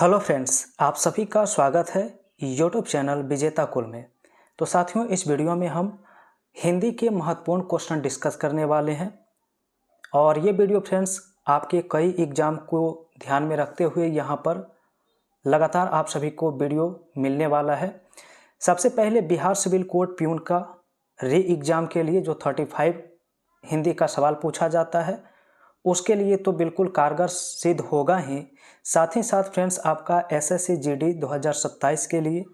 Hello friends, आप सभी का स्वागत है यूट्यूब चैनल विजेता कुल में। तो साथियों, इस वीडियो में हम हिंदी के महत्वपूर्ण क्वेश्चन डिस्कस करने वाले हैं और ये वीडियो फ्रेंड्स आपके कई एग्जाम को ध्यान में रखते हुए यहाँ पर लगातार आप सभी को वीडियो मिलने वाला है। सबसे पहले बिहार सिविल कोड प्यून का री एग्ज़ाम के लिए जो 35 हिंदी का सवाल पूछा जाता है उसके लिए तो बिल्कुल कारगर सिद्ध होगा ही। साथ ही साथ फ्रेंड्स आपका एसएससी जीडी 2027 के लिए,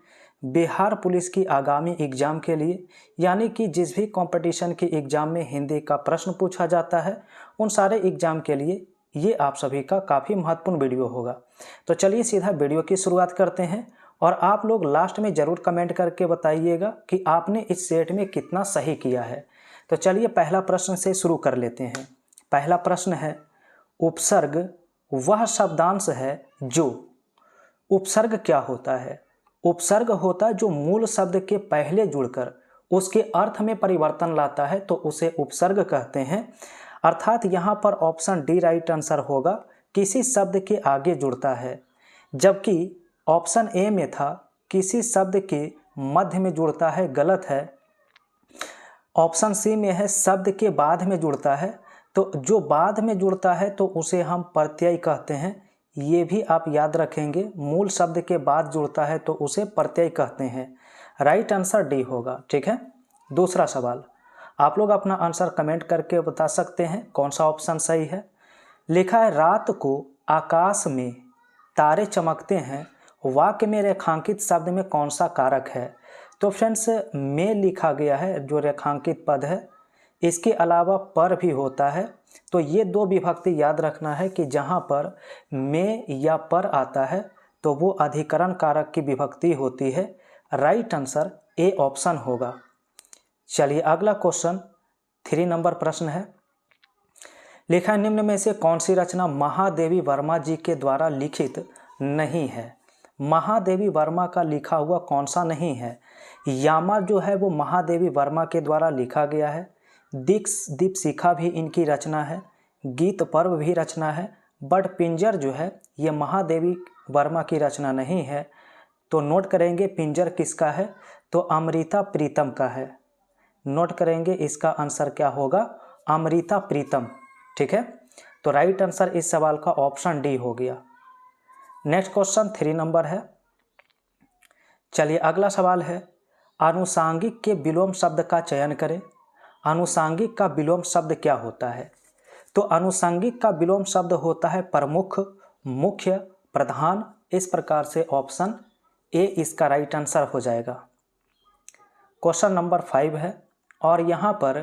बिहार पुलिस की आगामी एग्ज़ाम के लिए, यानी कि जिस भी कंपटीशन के एग्ज़ाम में हिंदी का प्रश्न पूछा जाता है उन सारे एग्ज़ाम के लिए ये आप सभी का काफ़ी महत्वपूर्ण वीडियो होगा। तो चलिए सीधा वीडियो की शुरुआत करते हैं और आप लोग लास्ट में ज़रूर कमेंट करके बताइएगा कि आपने इस सेट में कितना सही किया है। तो चलिए पहला प्रश्न से शुरू कर लेते हैं। पहला प्रश्न है, उपसर्ग वह शब्दांश है जो। उपसर्ग क्या होता है? उपसर्ग होता है जो मूल शब्द के पहले जुड़कर उसके अर्थ में परिवर्तन लाता है, तो उसे उपसर्ग कहते हैं। अर्थात यहाँ पर ऑप्शन डी राइट आंसर होगा, किसी शब्द के आगे जुड़ता है, जबकि ऑप्शन ए में था किसी शब्द के मध्य में जुड़ता है, गलत है। ऑप्शन सी में है शब्द के बाद में जुड़ता है, तो जो बाद में जुड़ता है तो उसे हम प्रत्यय कहते हैं। ये भी आप याद रखेंगे, मूल शब्द के बाद जुड़ता है तो उसे प्रत्यय कहते हैं। राइट आंसर डी होगा, ठीक है। दूसरा सवाल, आप लोग अपना आंसर कमेंट करके बता सकते हैं कौन सा ऑप्शन सही है। लिखा है, रात को आकाश में तारे चमकते हैं, वाक्य में रेखांकित शब्द में कौन सा कारक है? तो फ्रेंड्स में लिखा गया है जो रेखांकित पद है, इसके अलावा पर भी होता है। तो ये दो विभक्ति याद रखना है कि जहाँ पर में या पर आता है तो वो अधिकरण कारक की विभक्ति होती है। राइट आंसर ए ऑप्शन होगा। चलिए अगला क्वेश्चन 3 नंबर प्रश्न है। लिखा है, निम्न में से कौन सी रचना महादेवी वर्मा जी के द्वारा लिखित नहीं है? महादेवी वर्मा का लिखा हुआ कौन सा नहीं है? यामा जो है वो महादेवी वर्मा के द्वारा लिखा गया है। दीपशिखा भी इनकी रचना है। गीत पर्व भी रचना है। बट पिंजर जो है ये महादेवी वर्मा की रचना नहीं है। तो नोट करेंगे पिंजर किसका है? तो अमृता प्रीतम का है। नोट करेंगे इसका आंसर क्या होगा? अमृता प्रीतम, ठीक है। तो राइट आंसर इस सवाल का ऑप्शन डी हो गया। नेक्स्ट क्वेश्चन 3 नंबर है। चलिए अगला सवाल है, आनुषांगिक के विलोम शब्द का चयन करें। आनुषांगिक का विलोम शब्द क्या होता है? तो आनुषंगिक का विलोम शब्द होता है प्रमुख, मुख्य, प्रधान। इस प्रकार से ऑप्शन ए इसका राइट आंसर हो जाएगा। क्वेश्चन नंबर 5 है और यहाँ पर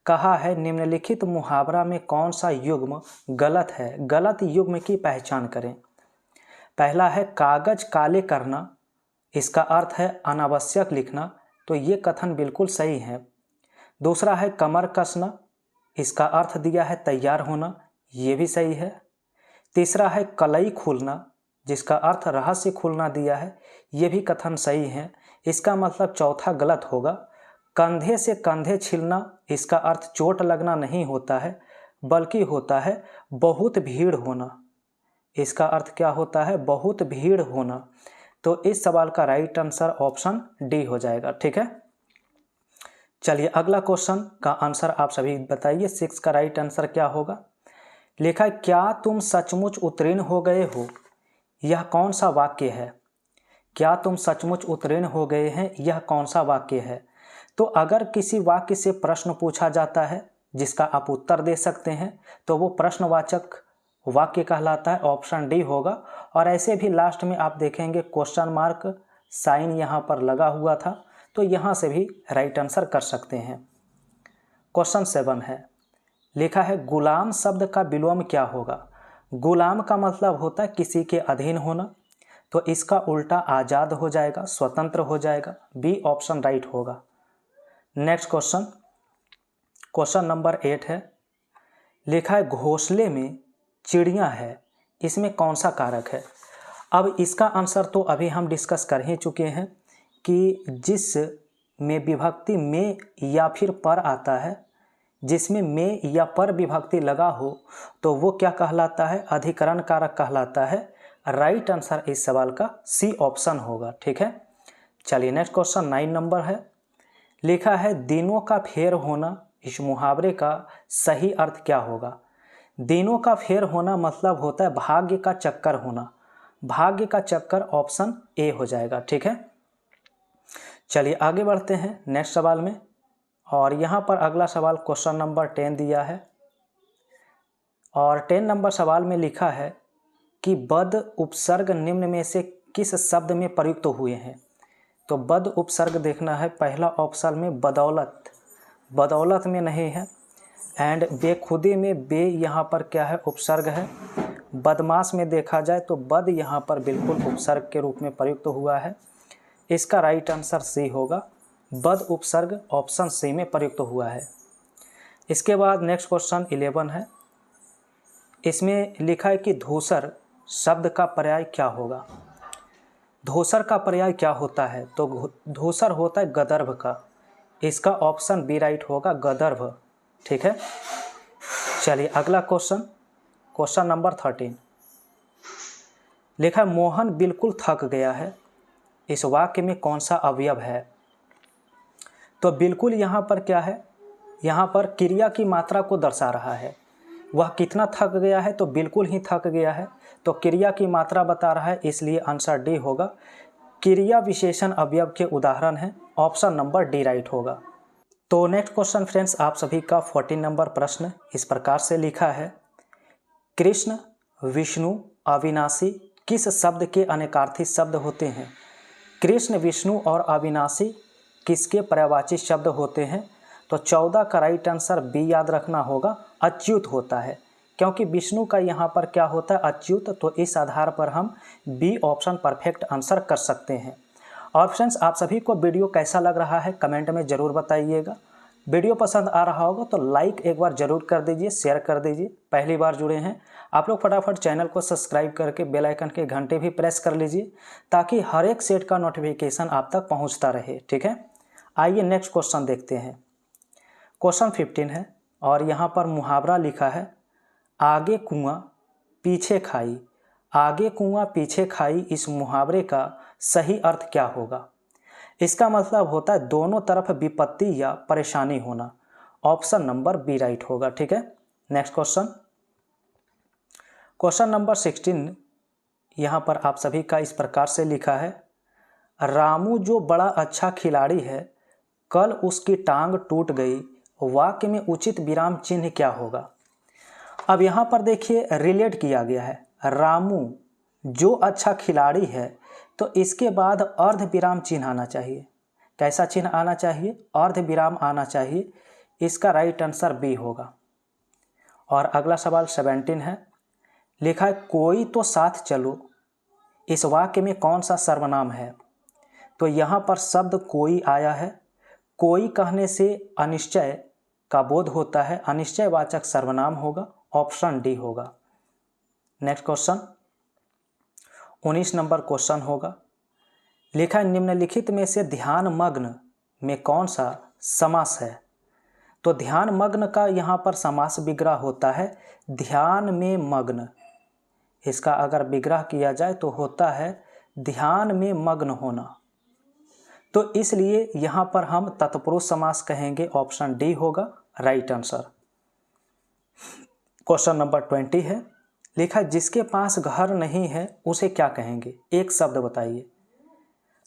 कहा है, निम्नलिखित मुहावरा में कौन सा युग्म गलत है? गलत युग्म की पहचान करें। पहला है कागज काले करना, इसका अर्थ है अनावश्यक लिखना, तो ये कथन बिल्कुल सही है। दूसरा है कमर कसना, इसका अर्थ दिया है तैयार होना, ये भी सही है। तीसरा है कलई खुलना, जिसका अर्थ रहस्य खुलना दिया है, ये भी कथन सही है। इसका मतलब चौथा गलत होगा। कंधे से कंधे छिलना, इसका अर्थ चोट लगना नहीं होता है, बल्कि होता है बहुत भीड़ होना। इसका अर्थ क्या होता है? बहुत भीड़ होना। तो इस सवाल का राइट आंसर ऑप्शन डी हो जाएगा, ठीक है। चलिए अगला क्वेश्चन का आंसर आप सभी बताइए, 6 का राइट आंसर क्या होगा? लिखा है, क्या तुम सचमुच उत्तीर्ण हो गए हो? यह कौन सा वाक्य है? क्या तुम सचमुच उत्तीर्ण हो गए हैं, यह कौन सा वाक्य है? तो अगर किसी वाक्य से प्रश्न पूछा जाता है जिसका आप उत्तर दे सकते हैं तो वो प्रश्नवाचक वाक्य कहलाता है। ऑप्शन डी होगा। और ऐसे भी लास्ट में आप देखेंगे क्वेश्चन मार्क साइन यहाँ पर लगा हुआ था, तो यहाँ से भी राइट आंसर कर सकते हैं। क्वेश्चन 7 है। लिखा है, गुलाम शब्द का विलोम क्या होगा? गुलाम का मतलब होता है किसी के अधीन होना, तो इसका उल्टा आज़ाद हो जाएगा, स्वतंत्र हो जाएगा। बी ऑप्शन राइट होगा। नेक्स्ट क्वेश्चन, क्वेश्चन नंबर 8 है। लिखा है, घोंसले में चिड़ियाँ है, इसमें कौन सा कारक है? अब इसका आंसर तो अभी हम डिस्कस कर ही चुके हैं कि जिस में विभक्ति में या फिर पर आता है, जिसमें में या पर विभक्ति लगा हो तो वो क्या कहलाता है? अधिकरण कारक कहलाता है। राइट आंसर इस सवाल का सी ऑप्शन होगा। ठीक है, चलिए नेक्स्ट क्वेश्चन 9 नंबर है। लिखा है दिनों का फेर होना, इस मुहावरे का सही अर्थ क्या होगा? दिनों का फेर होना मतलब होता है भाग्य का चक्कर होना। भाग्य का चक्कर ऑप्शन ए हो जाएगा। ठीक है, चलिए आगे बढ़ते हैं नेक्स्ट सवाल में। और यहाँ पर अगला सवाल क्वेश्चन नंबर 10 दिया है और 10 नंबर सवाल में लिखा है कि बद उपसर्ग निम्न में से किस शब्द में प्रयुक्त हुए हैं? तो बद उपसर्ग देखना है, पहला ऑप्शन में बदौलत, बदौलत में नहीं है। एंड बेखुदी में बे यहाँ पर क्या है? उपसर्ग है। बदमाश में देखा जाए तो बद यहाँ पर बिल्कुल उपसर्ग के रूप में प्रयुक्त हुआ है। इसका राइट आंसर सी होगा, बद उपसर्ग ऑप्शन सी में प्रयुक्त हुआ है। इसके बाद नेक्स्ट क्वेश्चन 11 है। इसमें लिखा है कि धूसर शब्द का पर्याय क्या होगा? धूसर का पर्याय क्या होता है? तो धूसर होता है गदर्भ का। इसका ऑप्शन बी राइट होगा, गदर्भ। ठीक है, चलिए अगला क्वेश्चन, क्वेश्चन नंबर 13। लिखा है मोहन बिल्कुल थक गया है, इस वाक्य में कौन सा अवयव है? तो बिल्कुल यहाँ पर क्या है? यहाँ पर क्रिया की मात्रा को दर्शा रहा है। वह कितना थक गया है? तो बिल्कुल ही थक गया है, तो क्रिया की मात्रा बता रहा है, इसलिए आंसर डी होगा। क्रिया विशेषण अवयव के उदाहरण है, ऑप्शन नंबर डी राइट होगा। तो नेक्स्ट क्वेश्चन फ्रेंड्स, आप सभी का 14 नंबर प्रश्न इस प्रकार से लिखा है। कृष्ण, विष्णु, अविनाशी किस शब्द के अनेकार्थी शब्द होते हैं? कृष्ण, विष्णु और अविनाशी किसके पर्यायवाची शब्द होते हैं? तो 14 का राइट आंसर बी याद रखना होगा, अच्युत होता है। क्योंकि विष्णु का यहाँ पर क्या होता है? अच्युत। तो इस आधार पर हम बी ऑप्शन परफेक्ट आंसर कर सकते हैं। और फ्रेंड्स, आप सभी को वीडियो कैसा लग रहा है कमेंट में ज़रूर बताइएगा। वीडियो पसंद आ रहा होगा तो लाइक एक बार ज़रूर कर दीजिए, शेयर कर दीजिए। पहली बार जुड़े हैं आप लोग फटाफट चैनल को सब्सक्राइब करके बेल आइकन के घंटे भी प्रेस कर लीजिए, ताकि हर एक सेट का नोटिफिकेशन आप तक पहुंचता रहे। ठीक है, आइए नेक्स्ट क्वेश्चन देखते हैं। क्वेश्चन 15 है और यहाँ पर मुहावरा लिखा है, आगे कुआं पीछे खाई। आगे कुआं पीछे खाई, इस मुहावरे का सही अर्थ क्या होगा? इसका मतलब होता है दोनों तरफ विपत्ति या परेशानी होना, ऑप्शन नंबर बी राइट होगा। ठीक है, नेक्स्ट क्वेश्चन, क्वेश्चन नंबर 16 यहाँ पर आप सभी का इस प्रकार से लिखा है, रामू जो बड़ा अच्छा खिलाड़ी है, कल उसकी टांग टूट गई, वाक्य में उचित विराम चिन्ह क्या होगा? अब यहाँ पर देखिए रिलेट किया गया है, रामू जो अच्छा खिलाड़ी है, तो इसके बाद अर्ध विराम चिन्ह आना चाहिए। कैसा चिन्ह आना चाहिए? अर्ध विराम आना चाहिए। इसका राइट आंसर बी होगा। और अगला सवाल 17 है। लिखा है कोई तो साथ चलो, इस वाक्य में कौन सा सर्वनाम है? तो यहाँ पर शब्द कोई आया है। कोई कहने से अनिश्चय का बोध होता है, अनिश्चयवाचक सर्वनाम होगा, ऑप्शन डी होगा। नेक्स्ट क्वेश्चन 19 नंबर क्वेश्चन होगा। लिखा है निम्नलिखित में से ध्यान मग्न में कौन सा समास है? तो ध्यान मग्न का यहाँ पर समास विग्रह होता है ध्यान में मग्न। इसका अगर विग्रह किया जाए तो होता है ध्यान में मग्न होना। तो इसलिए यहाँ पर हम तत्पुरुष समास कहेंगे, ऑप्शन डी होगा राइट आंसर। क्वेश्चन नंबर 20 है। लिखा जिसके पास घर नहीं है उसे क्या कहेंगे? एक शब्द बताइए।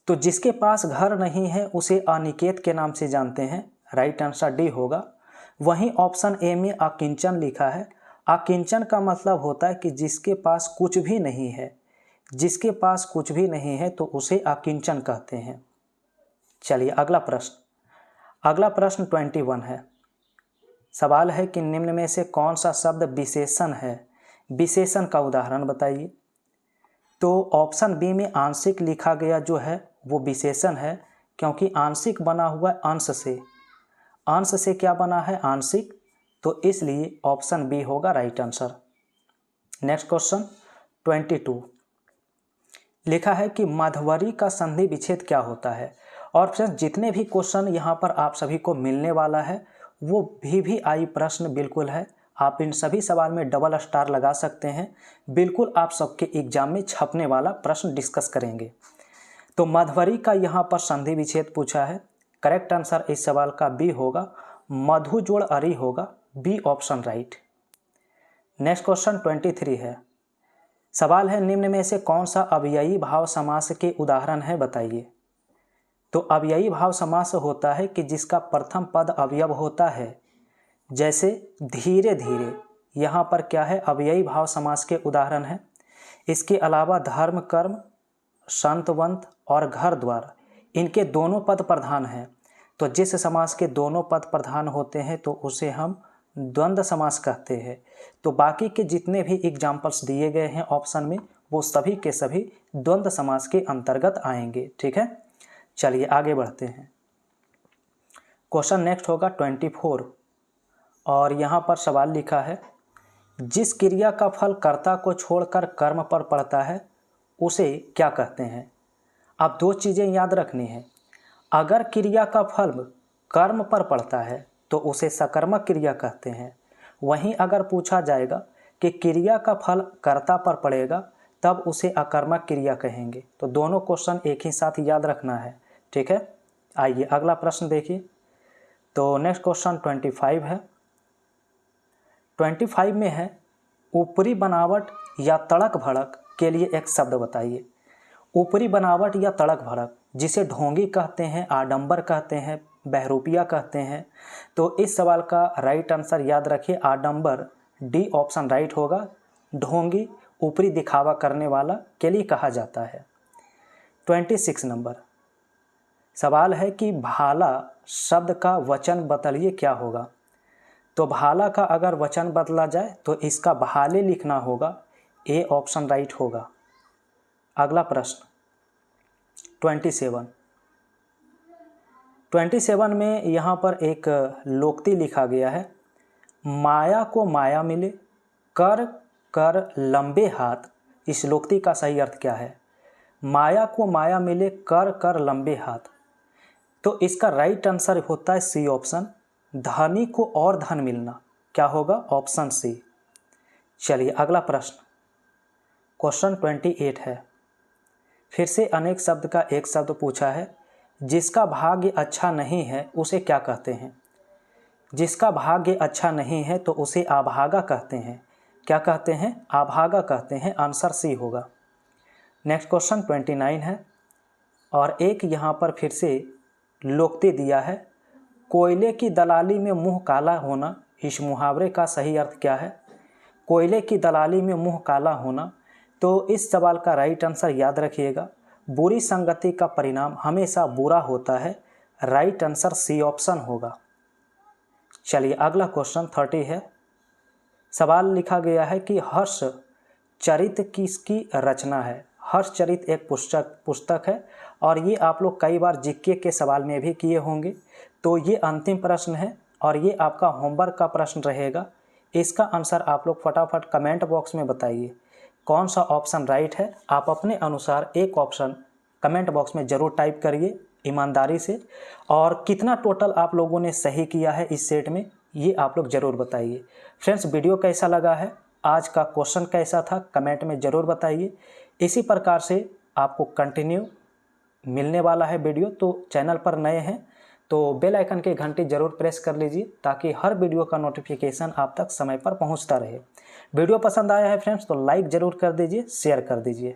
तो जिसके पास घर नहीं है उसे अनिकेत के नाम से जानते हैं, राइट आंसर डी होगा। वहीं ऑप्शन ए में अकिंचन लिखा है। अकिंचन का मतलब होता है कि जिसके पास कुछ भी नहीं है, जिसके पास कुछ भी नहीं है तो उसे अकिंचन कहते हैं। चलिए अगला प्रश्न 21 है। सवाल है कि निम्न में से कौन सा शब्द विशेषण है? विशेषण का उदाहरण बताइए। तो ऑप्शन बी में आंशिक लिखा गया जो है वो विशेषण है, क्योंकि आंशिक बना हुआ है अंश से। अंश से क्या बना है? आंशिक। तो इसलिए ऑप्शन बी होगा राइट आंसर। नेक्स्ट क्वेश्चन 22 लिखा है कि माधवरी का संधि विच्छेद क्या होता है? और फ्रेंड्स जितने भी क्वेश्चन यहाँ पर आप सभी को मिलने वाला है वो भी आई प्रश्न बिल्कुल है, आप इन सभी सवाल में डबल स्टार लगा सकते हैं। बिल्कुल आप सबके एग्जाम में छपने वाला प्रश्न डिस्कस करेंगे। तो मध्वरी का यहाँ पर संधि विच्छेद पूछा है। करेक्ट आंसर इस सवाल का बी होगा, मधु जोड़ अरी होगा, B option right. Next question 23 है। सवाल है निम्न में से कौन सा अव्ययी भाव समास के उदाहरण है बताइए। तो अव्ययी भाव समास होता है कि जिसका प्रथम पद अवयव होता है, जैसे धीरे धीरे, यहाँ पर क्या है अव्ययी भाव समास के उदाहरण है। इसके अलावा धर्म कर्म, संतवंत और घर द्वार, इनके दोनों पद प्रधान हैं। तो जिस समास के दोनों पद प्रधान होते हैं तो उसे हम द्वंद्व समास कहते हैं। तो बाकी के जितने भी एग्जाम्पल्स दिए गए हैं ऑप्शन में, वो सभी के सभी द्वंद्व समास के अंतर्गत आएंगे। ठीक है, चलिए आगे बढ़ते हैं। क्वेश्चन नेक्स्ट होगा 24 और यहाँ पर सवाल लिखा है, जिस क्रिया का फल कर्ता को छोड़कर कर्म पर पड़ता है उसे क्या कहते हैं। अब दो चीज़ें याद रखनी है। अगर क्रिया का फल कर्म पर पड़ता है तो उसे सकर्मक क्रिया कहते हैं। वहीं अगर पूछा जाएगा कि क्रिया का फल कर्ता पर पड़ेगा तब उसे अकर्मक क्रिया कहेंगे। तो दोनों क्वेश्चन एक ही साथ याद रखना है। ठीक है, आइए अगला प्रश्न देखिए। तो नेक्स्ट क्वेश्चन 25 है। 25 में है, ऊपरी बनावट या तड़क भड़क के लिए एक शब्द बताइए। ऊपरी बनावट या तड़क भड़क, जिसे ढोंगी कहते हैं, आडंबर कहते हैं, बहरूपिया कहते हैं। तो इस सवाल का राइट आंसर याद रखिए, आडंबर, डी ऑप्शन राइट होगा। ढोंगी ऊपरी दिखावा करने वाला के लिए कहा जाता है। 26 नंबर सवाल है कि भाला शब्द का वचन बतलिए क्या होगा। तो भाला का अगर वचन बदला जाए तो इसका भाले लिखना होगा, ए ऑप्शन राइट होगा। अगला प्रश्न 27 में यहाँ पर एक लोक्ति लिखा गया है, माया को माया मिले, कर कर लंबे हाथ। इस लोक्ति का सही अर्थ क्या है। माया को माया मिले, कर कर लंबे हाथ। तो इसका राइट आंसर होता है सी ऑप्शन, धनी को और धन मिलना। क्या होगा, ऑप्शन सी। चलिए अगला प्रश्न क्वेश्चन 28 है। फिर से अनेक शब्द का एक शब्द पूछा है, जिसका भाग्य अच्छा नहीं है उसे क्या कहते हैं। जिसका भाग्य अच्छा नहीं है तो उसे अभागा कहते हैं। क्या कहते हैं, अभागा कहते हैं। आंसर सी होगा। नेक्स्ट क्वेश्चन 29 है और एक यहाँ पर फिर से लोक्ति दिया है, कोयले की दलाली में मुंह काला होना। इस मुहावरे का सही अर्थ क्या है। कोयले की दलाली में मुंह काला होना। तो इस सवाल का राइट आंसर याद रखिएगा, बुरी संगति का परिणाम हमेशा बुरा होता है। राइट आंसर सी ऑप्शन होगा। चलिए अगला क्वेश्चन 30 है। सवाल लिखा गया है कि हर्ष चरित किसकी रचना है। हर्ष चरित एक पुस्तक है और ये आप लोग कई बार जीके के सवाल में भी किए होंगे। तो ये अंतिम प्रश्न है और ये आपका होमवर्क का प्रश्न रहेगा। इसका आंसर आप लोग फटाफट कमेंट बॉक्स में बताइए कौन सा ऑप्शन राइट है। आप अपने अनुसार एक ऑप्शन कमेंट बॉक्स में ज़रूर टाइप करिए ईमानदारी से, और कितना टोटल आप लोगों ने सही किया है इस सेट में ये आप लोग ज़रूर बताइए। फ्रेंड्स, वीडियो कैसा लगा है, आज का क्वेश्चन कैसा था, कमेंट में ज़रूर बताइए। इसी प्रकार से आपको कंटिन्यू मिलने वाला है वीडियो। तो चैनल पर नए हैं तो बेल आइकन की घंटी ज़रूर प्रेस कर लीजिए ताकि हर वीडियो का नोटिफिकेशन आप तक समय पर पहुंचता रहे। वीडियो पसंद आया है फ्रेंड्स तो लाइक ज़रूर कर दीजिए, शेयर कर दीजिए।